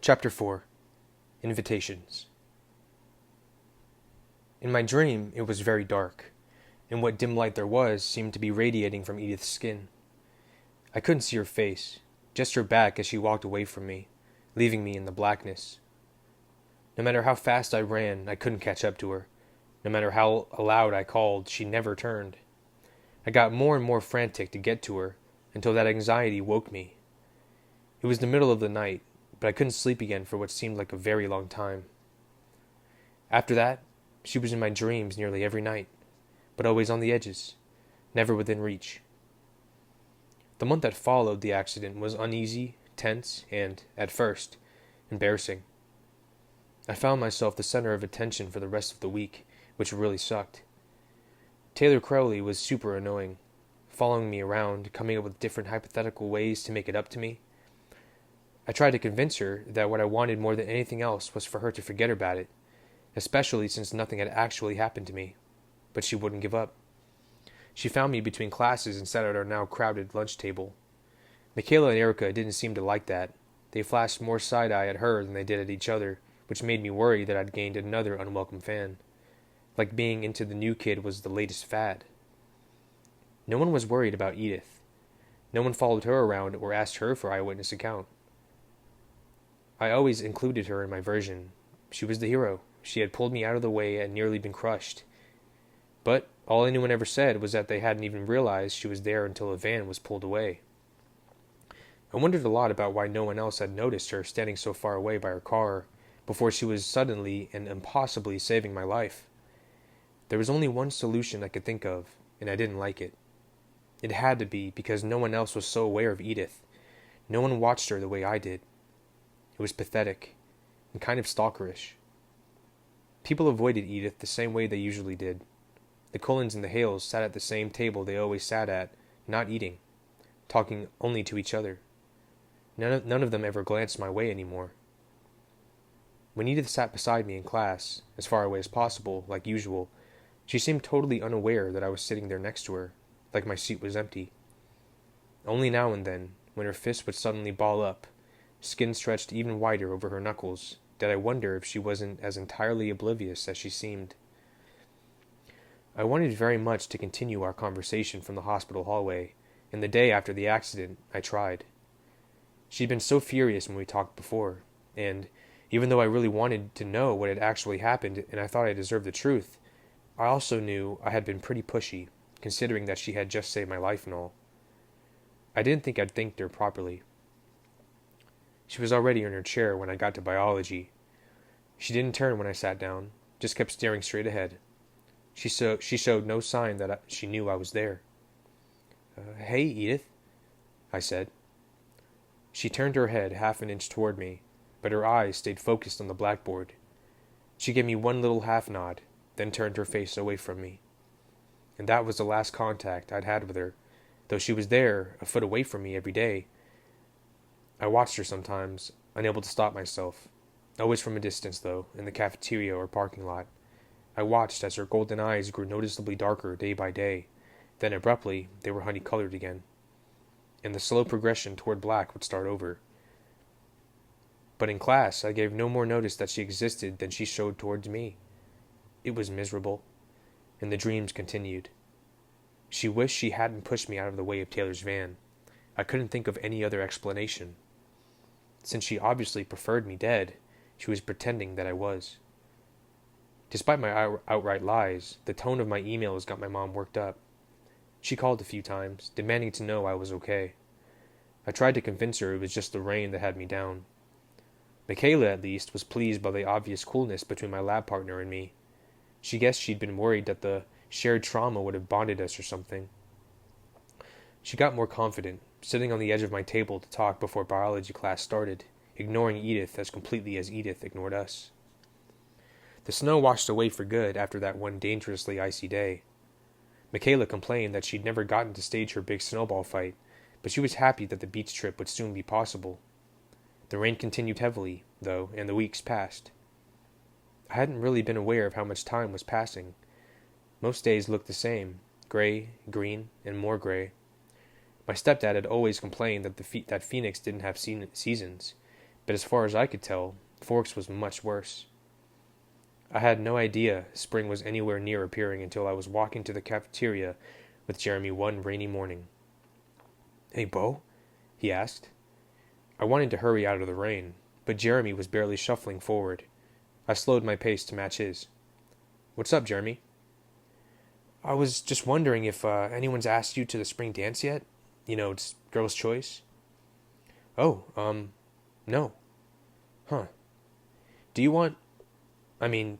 Chapter 4. Invitations. In my dream, it was very dark, and what dim light there was seemed to be radiating from Edith's skin. I couldn't see her face, just her back as she walked away from me, leaving me in the blackness. No matter how fast I ran, I couldn't catch up to her. No matter how aloud I called, she never turned. I got more and more frantic to get to her, until that anxiety woke me. It was the middle of the night, but I couldn't sleep again for what seemed like a very long time. After that, she was in my dreams nearly every night, but always on the edges, never within reach. The month that followed the accident was uneasy, tense, and, at first, embarrassing. I found myself the center of attention for the rest of the week, which really sucked. Taylor Crowley was super annoying, following me around, coming up with different hypothetical ways to make it up to me. I tried to convince her that what I wanted more than anything else was for her to forget about it, especially since nothing had actually happened to me, but she wouldn't give up. She found me between classes and sat at our now crowded lunch table. Michaela and Erica didn't seem to like that. They flashed more side-eye at her than they did at each other, which made me worry that I'd gained another unwelcome fan. Like being into the new kid was the latest fad. No one was worried about Edith. No one followed her around or asked her for eyewitness account. I always included her in my version. She was the hero. She had pulled me out of the way and nearly been crushed. But all anyone ever said was that they hadn't even realized she was there until a van was pulled away. I wondered a lot about why no one else had noticed her standing so far away by her car before she was suddenly and impossibly saving my life. There was only one solution I could think of, and I didn't like it. It had to be because no one else was so aware of Edith. No one watched her the way I did. It was pathetic and kind of stalkerish. People avoided Edith the same way they usually did. The Cullens and the Hales sat at the same table they always sat at, not eating, talking only to each other. None of them ever glanced my way anymore. When Edith sat beside me in class, as far away as possible, like usual, she seemed totally unaware that I was sitting there next to her, like my seat was empty. Only now and then, when her fist would suddenly ball up, skin stretched even wider over her knuckles, did I wonder if she wasn't as entirely oblivious as she seemed. I wanted very much to continue our conversation from the hospital hallway, and the day after the accident, I tried. She'd been so furious when we talked before, and, even though I really wanted to know what had actually happened and I thought I deserved the truth, I also knew I had been pretty pushy, considering that she had just saved my life and all. I didn't think I'd thanked her properly. She was already in her chair when I got to biology. She didn't turn when I sat down, just kept staring straight ahead. She showed no sign that she knew I was there. Hey, Edith, I said. She turned her head half an inch toward me, but her eyes stayed focused on the blackboard. She gave me one little half nod, then turned her face away from me. And that was the last contact I'd had with her, though she was there, a foot away from me every day. I watched her sometimes, unable to stop myself, always from a distance, though, in the cafeteria or parking lot. I watched as her golden eyes grew noticeably darker day by day, then abruptly they were honey-colored again, and the slow progression toward black would start over. But in class, I gave no more notice that she existed than she showed towards me. It was miserable, and the dreams continued. She wished she hadn't pushed me out of the way of Taylor's van. I couldn't think of any other explanation. Since she obviously preferred me dead, she was pretending that I was. Despite my outright lies, the tone of my emails got my mom worked up. She called a few times, demanding to know I was okay. I tried to convince her it was just the rain that had me down. Michaela, at least, was pleased by the obvious coolness between my lab partner and me. She guessed she'd been worried that the shared trauma would have bonded us or something. She got more confident, sitting on the edge of my table to talk before biology class started, ignoring Edith as completely as Edith ignored us. The snow washed away for good after that one dangerously icy day. Michaela complained that she'd never gotten to stage her big snowball fight, but she was happy that the beach trip would soon be possible. The rain continued heavily, though, and the weeks passed. I hadn't really been aware of how much time was passing. Most days looked the same, gray, green, and more gray. My stepdad had always complained that Phoenix didn't have seasons, but as far as I could tell, Forks was much worse. I had no idea spring was anywhere near appearing until I was walking to the cafeteria with Jeremy one rainy morning. "Hey, Bo?" he asked. I wanted to hurry out of the rain, but Jeremy was barely shuffling forward. I slowed my pace to match his. "What's up, Jeremy?" "I was just wondering if anyone's asked you to the spring dance yet? You know, it's girls' choice." "Oh, no." "Huh. Do you want... do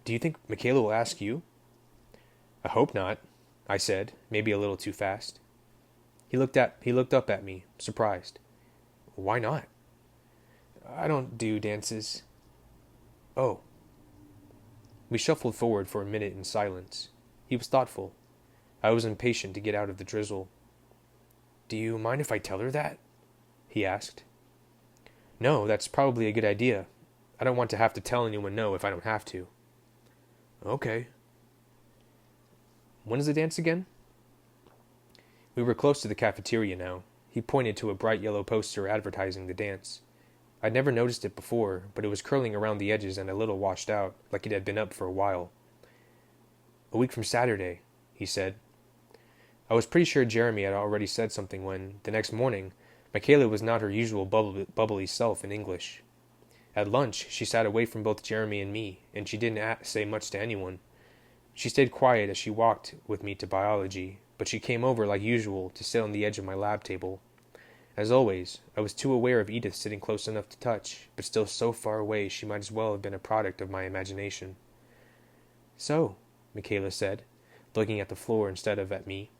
you think Michaela will ask you?" "I hope not," I said, maybe a little too fast. He looked up at me, surprised. "Why not?" "I don't do dances." "Oh." We shuffled forward for a minute in silence. He was thoughtful. I was impatient to get out of the drizzle. "Do you mind if I tell her that?" he asked. "No, that's probably a good idea. I don't want to have to tell anyone no if I don't have to." "Okay." "When is the dance again?" We were close to the cafeteria now. He pointed to a bright yellow poster advertising the dance. I'd never noticed it before, but it was curling around the edges and a little washed out, like it had been up for a while. "A week from Saturday," he said. I was pretty sure Jeremy had already said something when, the next morning, Michaela was not her usual bubbly self in English. At lunch, she sat away from both Jeremy and me, and she didn't say much to anyone. She stayed quiet as she walked with me to biology, but she came over like usual to sit on the edge of my lab table. As always, I was too aware of Edith sitting close enough to touch, but still so far away she might as well have been a product of my imagination. "So," Michaela said, looking at the floor instead of at me,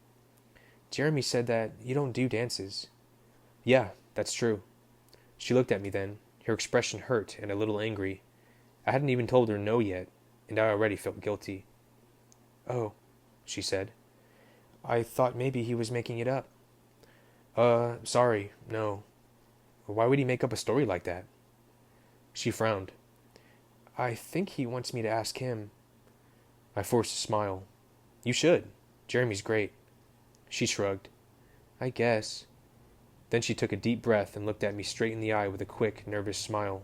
"Jeremy said that you don't do dances." "Yeah, that's true." She looked at me then, her expression hurt and a little angry. I hadn't even told her no yet, and I already felt guilty. "Oh," she said. "I thought maybe he was making it up." Sorry, no." "Why would he make up a story like that?" She frowned. "I think he wants me to ask him." I forced a smile. "You should. Jeremy's great." She shrugged. "I guess." Then she took a deep breath and looked at me straight in the eye with a quick, nervous smile.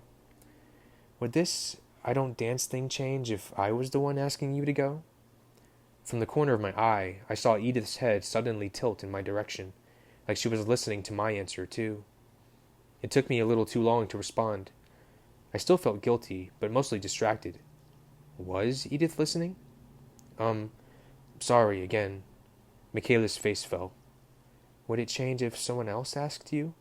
"Would this I don't dance thing change if I was the one asking you to go?" From the corner of my eye, I saw Edith's head suddenly tilt in my direction, like she was listening to my answer, too. It took me a little too long to respond. I still felt guilty, but mostly distracted. Was Edith listening? Sorry, again." Michaela's face fell. "Would it change if someone else asked you?"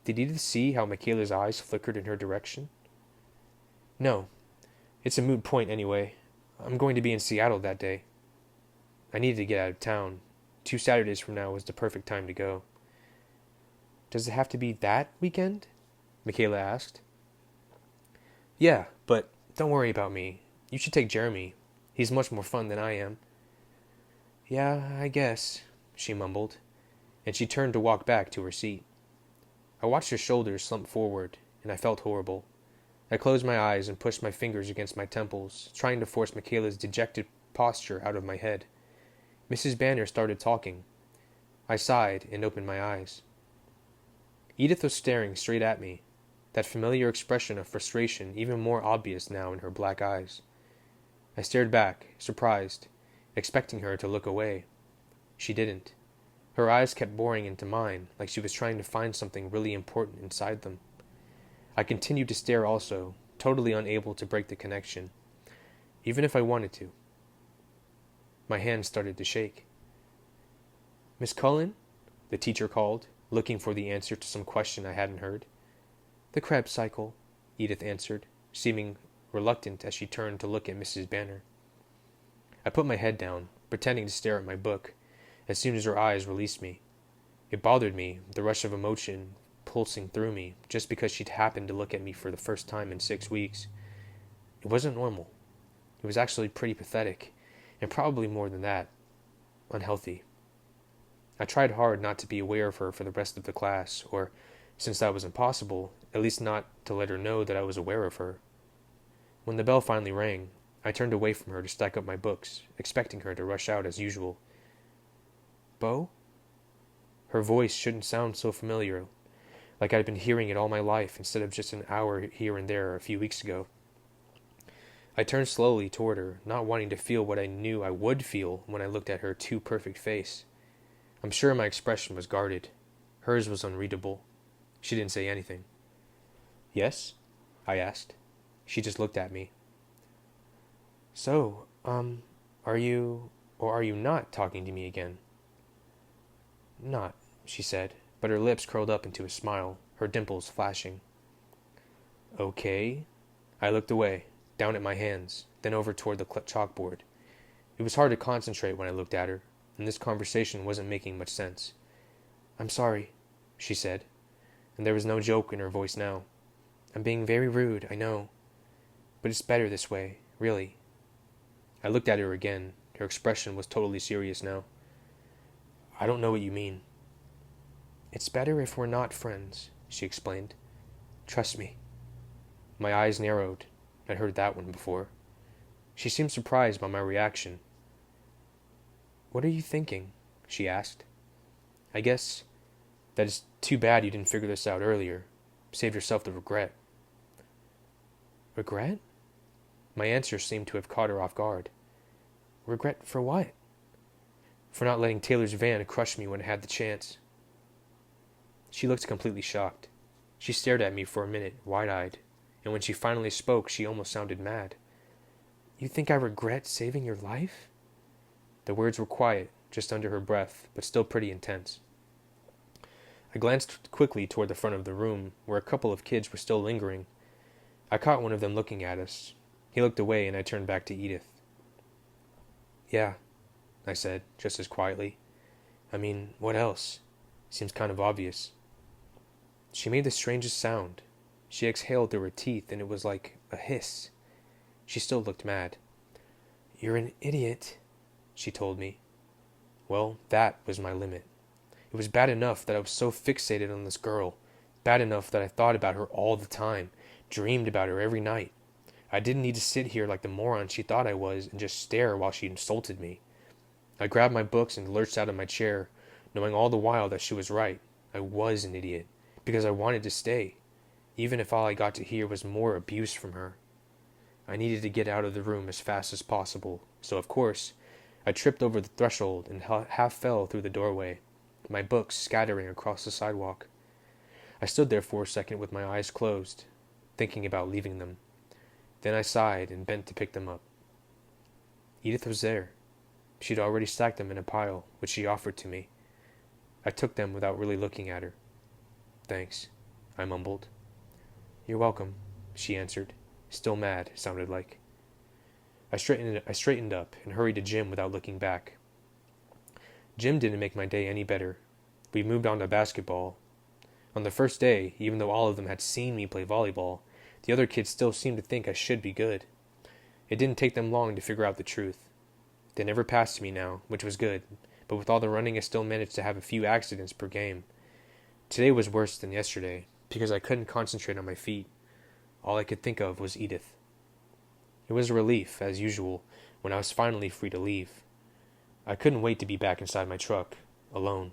Did Edith see how Michaela's eyes flickered in her direction? "No. It's a moot point anyway. I'm going to be in Seattle that day." I needed to get out of town. 2 Saturdays from now was the perfect time to go. "Does it have to be that weekend?" Michaela asked. "Yeah, but don't worry about me. You should take Jeremy. He's much more fun than I am." "Yeah, I guess," she mumbled, and she turned to walk back to her seat. I watched her shoulders slump forward, and I felt horrible. I closed my eyes and pushed my fingers against my temples, trying to force Michaela's dejected posture out of my head. Mrs. Banner started talking. I sighed and opened my eyes. Edith was staring straight at me, that familiar expression of frustration even more obvious now in her black eyes. I stared back, surprised, expecting her to look away. She didn't. Her eyes kept boring into mine, like she was trying to find something really important inside them. I continued to stare also, totally unable to break the connection, even if I wanted to. My hands started to shake. "Miss Cullen?" the teacher called, looking for the answer to some question I hadn't heard. "The Krebs cycle," Edith answered, seeming reluctant as she turned to look at Mrs. Banner. I put my head down, pretending to stare at my book, as soon as her eyes released me. It bothered me, the rush of emotion pulsing through me, just because she'd happened to look at me for the first time in 6 weeks. It wasn't normal. It was actually pretty pathetic, and probably more than that, unhealthy. I tried hard not to be aware of her for the rest of the class, or, since that was impossible, at least not to let her know that I was aware of her. When the bell finally rang, I turned away from her to stack up my books, expecting her to rush out as usual. "Bo?" Her voice shouldn't sound so familiar. like I'd been hearing it all my life instead of just an hour here and there a few weeks ago. I turned slowly toward her, not wanting to feel what I knew I would feel when I looked at her too perfect face. I'm sure my expression was guarded. Hers was unreadable. She didn't say anything. "Yes?" I asked. She just looked at me. "So, are you, or are you not talking to me again?" "Not," she said, but her lips curled up into a smile, her dimples flashing. "Okay." I looked away, down at my hands, then over toward the chalkboard. It was hard to concentrate when I looked at her, and this conversation wasn't making much sense. "I'm sorry," she said, and there was no joke in her voice now. "I'm being very rude, I know, but it's better this way, really." I looked at her again. Her expression was totally serious now. "I don't know what you mean." "It's better if we're not friends," she explained. "Trust me." My eyes narrowed. I'd heard that one before. She seemed surprised by my reaction. "What are you thinking?" she asked. "I guess that it's too bad you didn't figure this out earlier. Save yourself the regret." "Regret?" My answer seemed to have caught her off guard. "Regret for what?" "For not letting Taylor's van crush me when it had the chance." She looked completely shocked. She stared at me for a minute, wide-eyed, and when she finally spoke, she almost sounded mad. "You think I regret saving your life?" The words were quiet, just under her breath, but still pretty intense. I glanced quickly toward the front of the room, where a couple of kids were still lingering. I caught one of them looking at us. He looked away, and I turned back to Edith. "Yeah," I said, just as quietly. "I mean, what else? Seems kind of obvious." She made the strangest sound. She exhaled through her teeth, and it was like a hiss. She still looked mad. "You're an idiot," she told me. Well, that was my limit. It was bad enough that I was so fixated on this girl, bad enough that I thought about her all the time, dreamed about her every night. I didn't need to sit here like the moron she thought I was and just stare while she insulted me. I grabbed my books and lurched out of my chair, knowing all the while that she was right. I was an idiot, because I wanted to stay, even if all I got to hear was more abuse from her. I needed to get out of the room as fast as possible, so of course, I tripped over the threshold and half fell through the doorway, my books scattering across the sidewalk. I stood there for a second with my eyes closed, thinking about leaving them. Then I sighed and bent to pick them up. Edith was there. She'd already stacked them in a pile, which she offered to me. I took them without really looking at her. "Thanks," I mumbled. "You're welcome," she answered. Still mad, it sounded like. I straightened up and hurried to gym without looking back. Gym didn't make my day any better. We moved on to basketball. On the first day, even though all of them had seen me play volleyball, the other kids still seemed to think I should be good. It didn't take them long to figure out the truth. They never passed me now, which was good, but with all the running I still managed to have a few accidents per game. Today was worse than yesterday, because I couldn't concentrate on my feet. All I could think of was Edith. It was a relief, as usual, when I was finally free to leave. I couldn't wait to be back inside my truck, alone.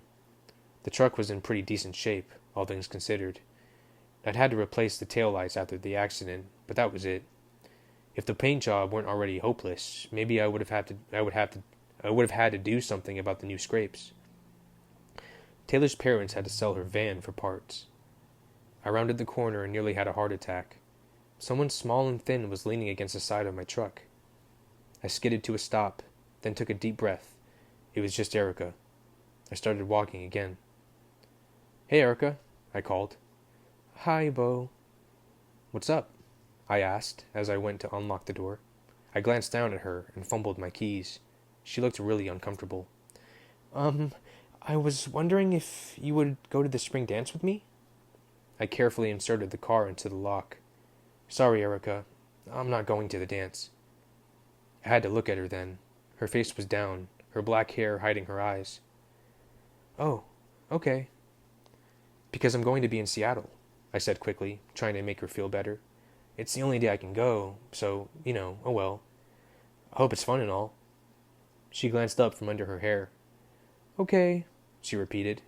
The truck was in pretty decent shape, all things considered. I'd had to replace the taillights after the accident, but that was it. If the paint job weren't already hopeless, maybe I would have had to do something about the new scrapes. Taylor's parents had to sell her van for parts. I rounded the corner and nearly had a heart attack. Someone small and thin was leaning against the side of my truck. I skidded to a stop, then took a deep breath. It was just Erica. I started walking again. "Hey, Erica," I called. "Hi, Bo." "What's up?" I asked as I went to unlock the door. I glanced down at her and fumbled my keys. She looked really uncomfortable. I was wondering if you would go to the spring dance with me?" I carefully inserted the car into the lock. "Sorry, Erica. I'm not going to the dance." I had to look at her then. Her face was down, her black hair hiding her eyes. "Oh, okay." "Because I'm going to be in Seattle," I said quickly, trying to make her feel better. "It's the only day I can go, so, oh well. I hope it's fun and all." She glanced up from under her hair. "Okay," she repeated,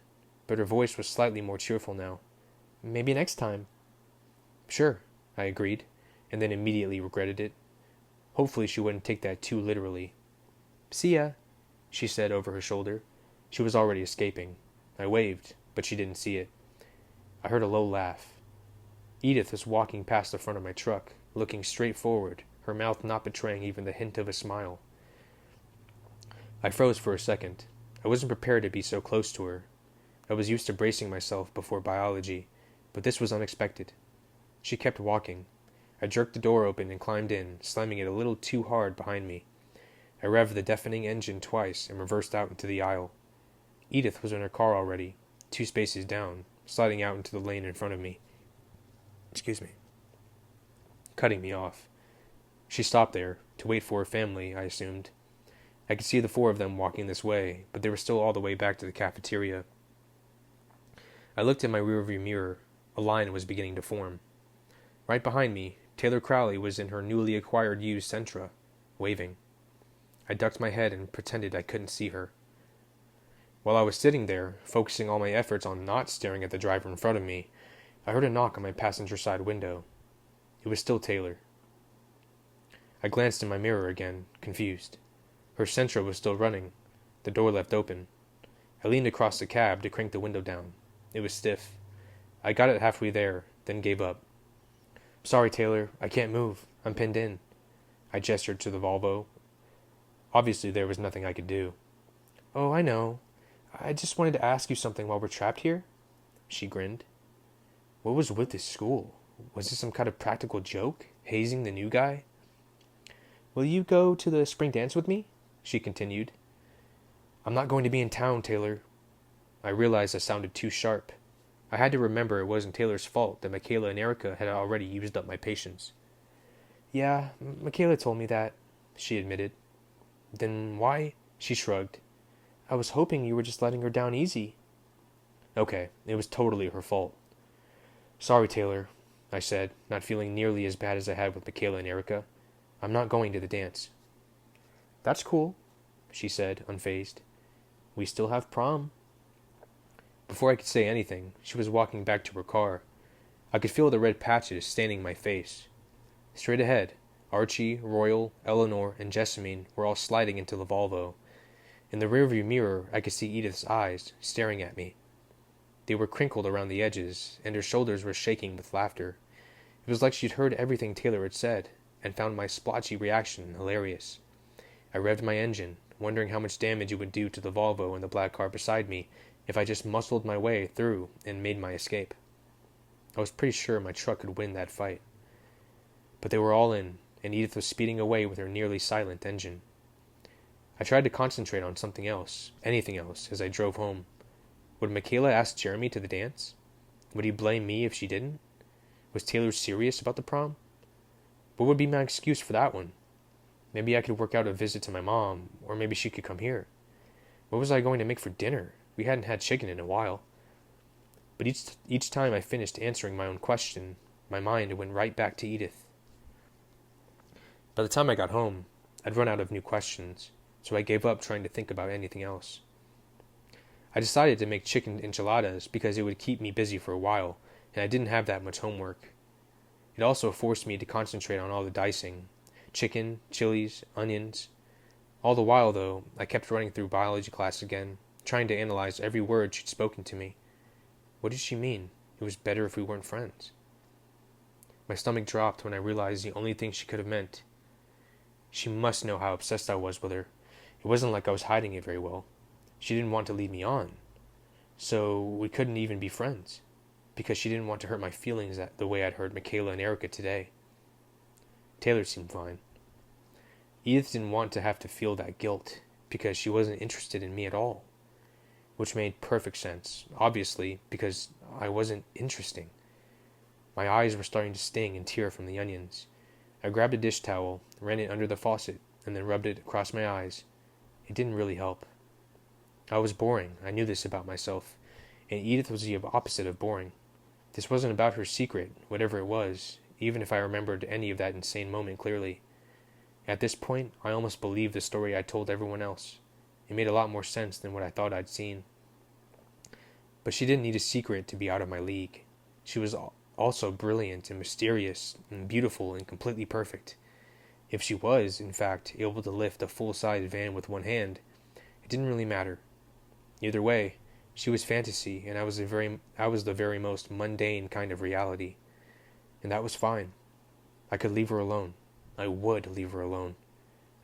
but her voice was slightly more cheerful now. Maybe next time. Sure, I agreed, and then immediately regretted it. Hopefully she wouldn't take that too literally. See ya, she said over her shoulder. She was already escaping. I waved, but she didn't see it. I heard a low laugh. Edith was walking past the front of my truck, looking straight forward, her mouth not betraying even the hint of a smile. I froze for a second. I wasn't prepared to be so close to her. I was used to bracing myself before biology, but this was unexpected. She kept walking. I jerked the door open and climbed in, slamming it a little too hard behind me. I revved the deafening engine twice and reversed out into the aisle. Edith was in her car already, 2 spaces down, sliding out into the lane in front of me. Cutting me off. She stopped there, to wait for her family, I assumed. I could see the 4 of them walking this way, but they were still all the way back to the cafeteria. I looked in my rearview mirror. A line was beginning to form. Right behind me, Taylor Crowley was in her newly acquired used Sentra, waving. I ducked my head and pretended I couldn't see her. While I was sitting there, focusing all my efforts on not staring at the driver in front of me, I heard a knock on my passenger side window. It was still Taylor. I glanced in my mirror again, confused. Her Sentra was still running, the door left open. I leaned across the cab to crank the window down. It was stiff. I got it halfway there, then gave up. Sorry, Taylor, I can't move. I'm pinned in. I gestured to the Volvo. Obviously, there was nothing I could do. Oh, I know. I just wanted to ask you something while we're trapped here. She grinned. What was with this school? Was this some kind of practical joke? Hazing the new guy? Will you go to the spring dance with me? She continued. I'm not going to be in town, Taylor. I realized I sounded too sharp. I had to remember it wasn't Taylor's fault that Michaela and Erica had already used up my patience. Yeah, Michaela told me that, she admitted. Then why? She shrugged. I was hoping you were just letting her down easy. Okay, it was totally her fault. Sorry, Taylor, I said, not feeling nearly as bad as I had with Michaela and Erica. I'm not going to the dance. That's cool, she said, unfazed. We still have prom. Before I could say anything, she was walking back to her car. I could feel the red patches staining my face. Straight ahead, Archie, Royal, Eleanor, and Jessamine were all sliding into the Volvo. In the rearview mirror, I could see Edith's eyes staring at me. They were crinkled around the edges, and her shoulders were shaking with laughter. It was like she'd heard everything Taylor had said, and found my splotchy reaction hilarious. I revved my engine, wondering how much damage it would do to the Volvo and the black car beside me if I just muscled my way through and made my escape. I was pretty sure my truck could win that fight. But they were all in, and Edith was speeding away with her nearly silent engine. I tried to concentrate on something else, anything else, as I drove home. Would Michaela ask Jeremy to the dance? Would he blame me if she didn't? Was Taylor serious about the prom? What would be my excuse for that one? Maybe I could work out a visit to my mom, or maybe she could come here. What was I going to make for dinner? We hadn't had chicken in a while. But each time I finished answering my own question, my mind went right back to Edith. By the time I got home, I'd run out of new questions, so I gave up trying to think about anything else. I decided to make chicken enchiladas because it would keep me busy for a while, and I didn't have that much homework. It also forced me to concentrate on all the dicing, chicken, chilies, onions. All the while, though, I kept running through biology class again, trying to analyze every word she'd spoken to me. What did she mean? It was better if we weren't friends. My stomach dropped when I realized the only thing she could have meant. She must know how obsessed I was with her. It wasn't like I was hiding it very well. She didn't want to lead me on. So we couldn't even be friends, because she didn't want to hurt my feelings the way I'd hurt Michaela and Erica today. Taylor seemed fine. Edith didn't want to have to feel that guilt, because she wasn't interested in me at all. Which made perfect sense, obviously, because I wasn't interesting. My eyes were starting to sting and tear from the onions. I grabbed a dish towel, ran it under the faucet, and then rubbed it across my eyes. It didn't really help. I was boring, I knew this about myself, and Edith was the opposite of boring. This wasn't about her secret, whatever it was, even if I remembered any of that insane moment clearly. At this point, I almost believed the story I told everyone else. It made a lot more sense than what I thought I'd seen. But she didn't need a secret to be out of my league. She was also brilliant and mysterious and beautiful and completely perfect. If she was, in fact, able to lift a full-sized van with one hand, it didn't really matter. Either way, she was fantasy, and I was the very most mundane kind of reality. And that was fine. I could leave her alone. I would leave her alone.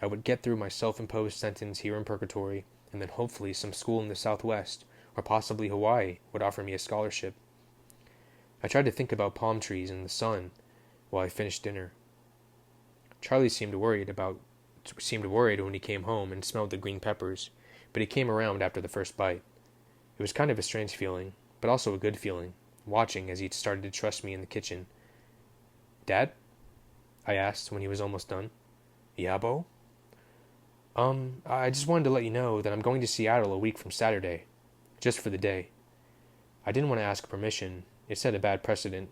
I would get through my self-imposed sentence here in Purgatory, and then hopefully some school in the Southwest, or possibly Hawaii, would offer me a scholarship. I tried to think about palm trees and the sun while I finished dinner. Charlie seemed worried when he came home and smelled the green peppers, but he came around after the first bite. It was kind of a strange feeling, but also a good feeling, watching as he started to trust me in the kitchen. "Dad?" I asked when he was almost done. "Yeah, Bo?" I just wanted to let you know that I'm going to Seattle a week from Saturday, just for the day." I didn't want to ask permission. It set a bad precedent,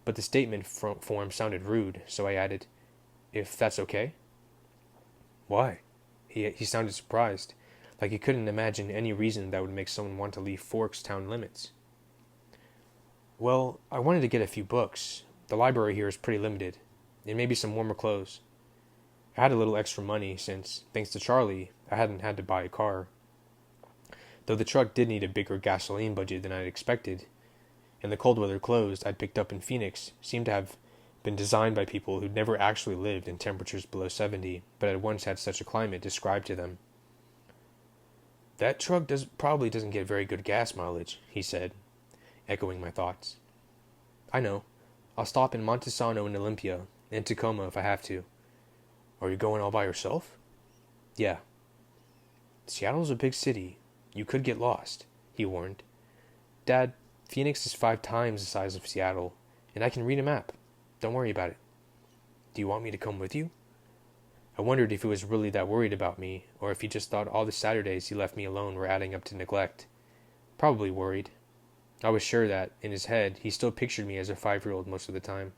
but the statement form sounded rude, so I added, "If that's okay?" "Why?" He sounded surprised, like he couldn't imagine any reason that would make someone want to leave Forks town limits. "Well, I wanted to get a few books. The library here is pretty limited, and maybe some warmer clothes. I had a little extra money since, thanks to Charlie, I hadn't had to buy a car. Though the truck did need a bigger gasoline budget than I'd expected, and the cold weather clothes I'd picked up in Phoenix seemed to have been designed by people who'd never actually lived in temperatures below 70, but had once had such a climate described to them. "That truck probably doesn't get very good gas mileage," he said, echoing my thoughts. "I know. I'll stop in Montesano and Olympia, and Tacoma if I have to." "Are you going all by yourself?" "Yeah." "Seattle's a big city. You could get lost," he warned. "Dad, Phoenix is 5 times the size of Seattle, and I can read a map. Don't worry about it." "Do you want me to come with you?" I wondered if he was really that worried about me, or if he just thought all the Saturdays he left me alone were adding up to neglect. Probably worried. I was sure that, in his head, he still pictured me as a 5-year-old most of the time.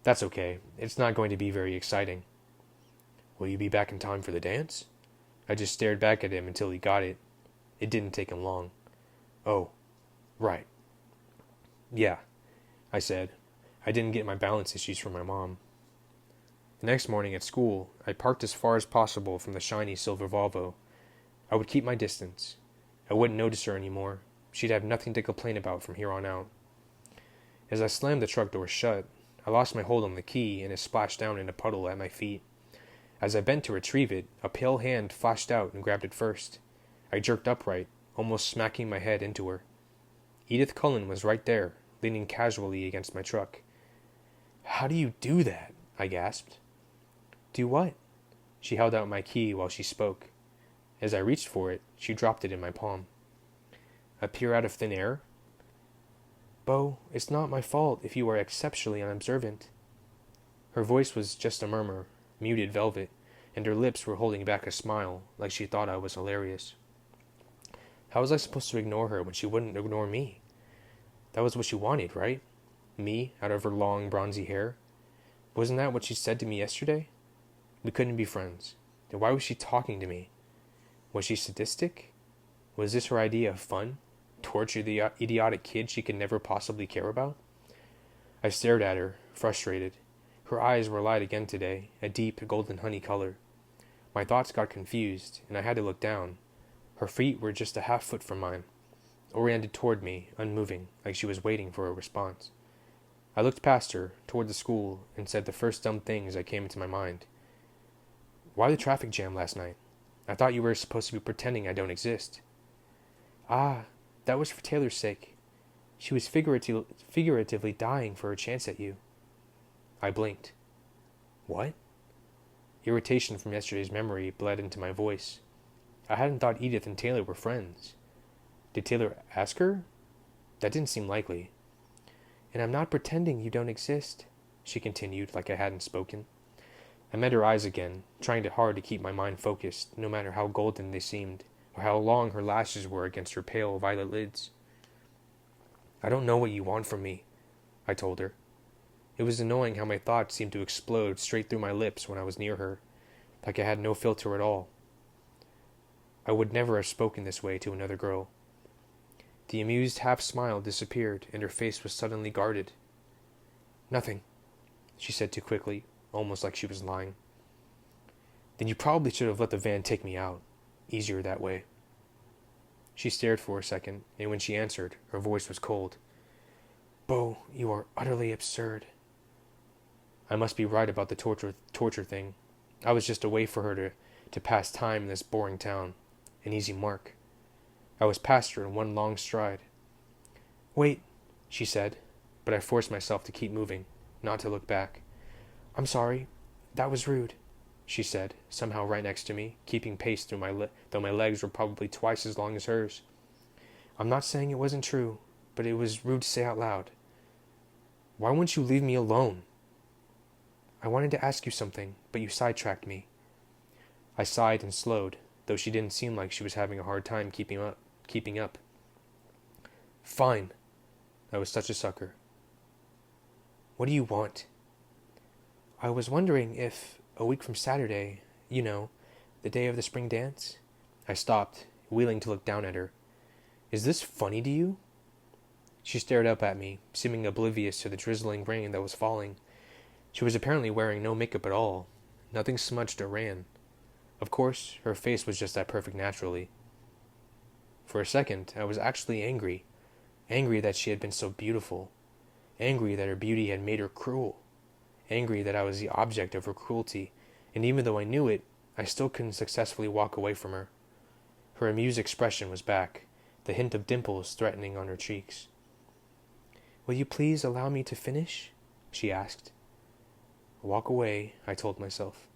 "That's okay. It's not going to be very exciting." "Will you be back in time for the dance?" I just stared back at him until he got it. It didn't take him long. "Oh, right." "Yeah," I said. I didn't get my balance issues from my mom. The next morning at school, I parked as far as possible from the shiny silver Volvo. I would keep my distance. I wouldn't notice her anymore. She'd have nothing to complain about from here on out. As I slammed the truck door shut, I lost my hold on the key and it splashed down in a puddle at my feet. As I bent to retrieve it, a pale hand flashed out and grabbed it first. I jerked upright, almost smacking my head into her. Edith Cullen was right there, leaning casually against my truck. "How do you do that?" I gasped. "Do what?" She held out my key while she spoke. As I reached for it, she dropped it in my palm. "Appear out of thin air?" "Bo, it's not my fault if you are exceptionally unobservant." Her voice was just a murmur, muted velvet, and her lips were holding back a smile, like she thought I was hilarious. How was I supposed to ignore her when she wouldn't ignore me? That was what she wanted, right? Me, out of her long, bronzy hair? Wasn't that what she said to me yesterday? We couldn't be friends. Then why was she talking to me? Was she sadistic? Was this her idea of fun? Torture the idiotic kid she could never possibly care about? I stared at her, frustrated. Her eyes were light again today, a deep golden honey color. My thoughts got confused, and I had to look down. Her feet were just a half-foot from mine, oriented toward me, unmoving, like she was waiting for a response. I looked past her, toward the school, and said the first dumb things that came into my mind. "Why the traffic jam last night? I thought you were supposed to be pretending I don't exist." "Ah, that was for Taylor's sake. She was figuratively dying for a chance at you." I blinked. "What?" Irritation from yesterday's memory bled into my voice. I hadn't thought Edith and Taylor were friends. Did Taylor ask her? That didn't seem likely. "And I'm not pretending you don't exist," she continued, like I hadn't spoken. I met her eyes again, trying hard to keep my mind focused, no matter how golden they seemed, or how long her lashes were against her pale violet lids. "I don't know what you want from me," I told her. It was annoying how my thoughts seemed to explode straight through my lips when I was near her, like I had no filter at all. I would never have spoken this way to another girl. The amused half-smile disappeared, and her face was suddenly guarded. "Nothing," she said too quickly, almost like she was lying. "Then you probably should have let the van take me out. Easier that way." She stared for a second, and when she answered, her voice was cold. "Bo, you are utterly absurd." I must be right about the torture thing. I was just a way for her to pass time in this boring town. An easy mark. I was past her in one long stride. "Wait," she said, but I forced myself to keep moving, not to look back. "I'm sorry. That was rude," she said, somehow right next to me, keeping pace though my legs were probably twice as long as hers. "I'm not saying it wasn't true, but it was rude to say out loud." "Why wouldn't you leave me alone?" "I wanted to ask you something, but you sidetracked me." I sighed and slowed, though she didn't seem like she was having a hard time keeping up. "Fine." I was such a sucker. "What do you want?" "I was wondering if, a week from Saturday, the day of the spring dance." I stopped, wheeling to look down at her. "Is this funny to you?" She stared up at me, seeming oblivious to the drizzling rain that was falling. She was apparently wearing no makeup at all. Nothing smudged or ran. Of course, her face was just that perfect naturally. For a second, I was actually angry. Angry that she had been so beautiful. Angry that her beauty had made her cruel. Angry that I was the object of her cruelty, and even though I knew it, I still couldn't successfully walk away from her. Her amused expression was back, the hint of dimples threatening on her cheeks. "Will you please allow me to finish?" she asked. "Walk away," I told myself.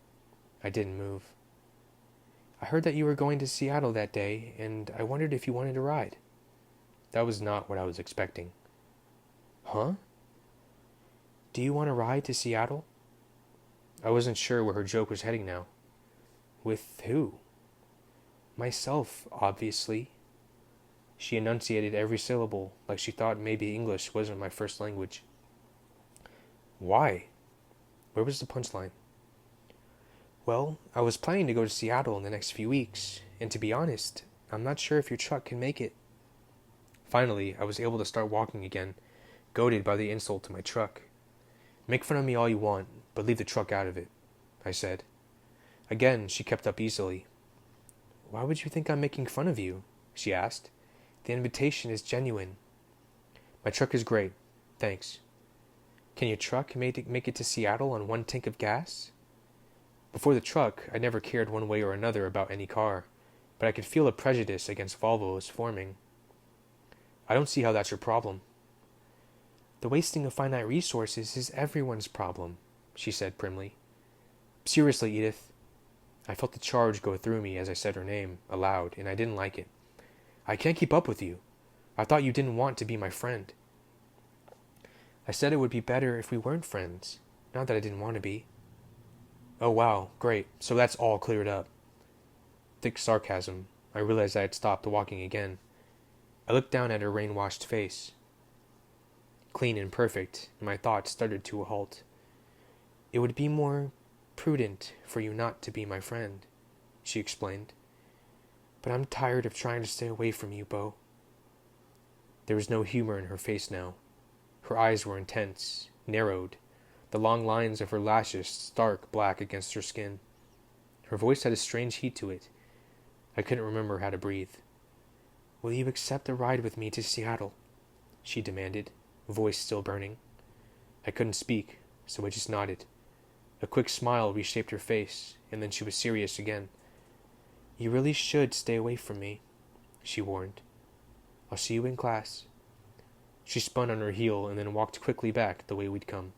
I didn't move. "I heard that you were going to Seattle that day, and I wondered if you wanted a ride." That was not what I was expecting. "Huh?" "Do you want a ride to Seattle?" I wasn't sure where her joke was heading now. "With who?" "Myself, obviously." She enunciated every syllable, like she thought maybe English wasn't my first language. "Why?" Where was the punchline? "Well, I was planning to go to Seattle in the next few weeks, and to be honest, I'm not sure if your truck can make it." Finally, I was able to start walking again, goaded by the insult to my truck. "Make fun of me all you want, but leave the truck out of it," I said. Again, she kept up easily. "Why would you think I'm making fun of you?" she asked. "The invitation is genuine." "My truck is great, thanks." "Can your truck make it to Seattle on one tank of gas?" Before the truck, I never cared one way or another about any car, but I could feel a prejudice against Volvos forming. "I don't see how that's your problem." "The wasting of finite resources is everyone's problem," she said primly. "Seriously, Edith." I felt the charge go through me as I said her name, aloud, and I didn't like it. "I can't keep up with you. I thought you didn't want to be my friend." "I said it would be better if we weren't friends, not that I didn't want to be." "Oh wow, great, so that's all cleared up." Thick sarcasm. I realized I had stopped walking again. I looked down at her rain-washed face. Clean and perfect, and my thoughts stuttered to a halt. "It would be more prudent for you not to be my friend," she explained. "But I'm tired of trying to stay away from you, Bo." There was no humor in her face now. Her eyes were intense, narrowed, the long lines of her lashes stark black against her skin. Her voice had a strange heat to it. I couldn't remember how to breathe. "Will you accept a ride with me to Seattle?" she demanded, voice still burning. I couldn't speak, so I just nodded. A quick smile reshaped her face, and then she was serious again. "You really should stay away from me," she warned. "I'll see you in class." She spun on her heel and then walked quickly back the way we'd come.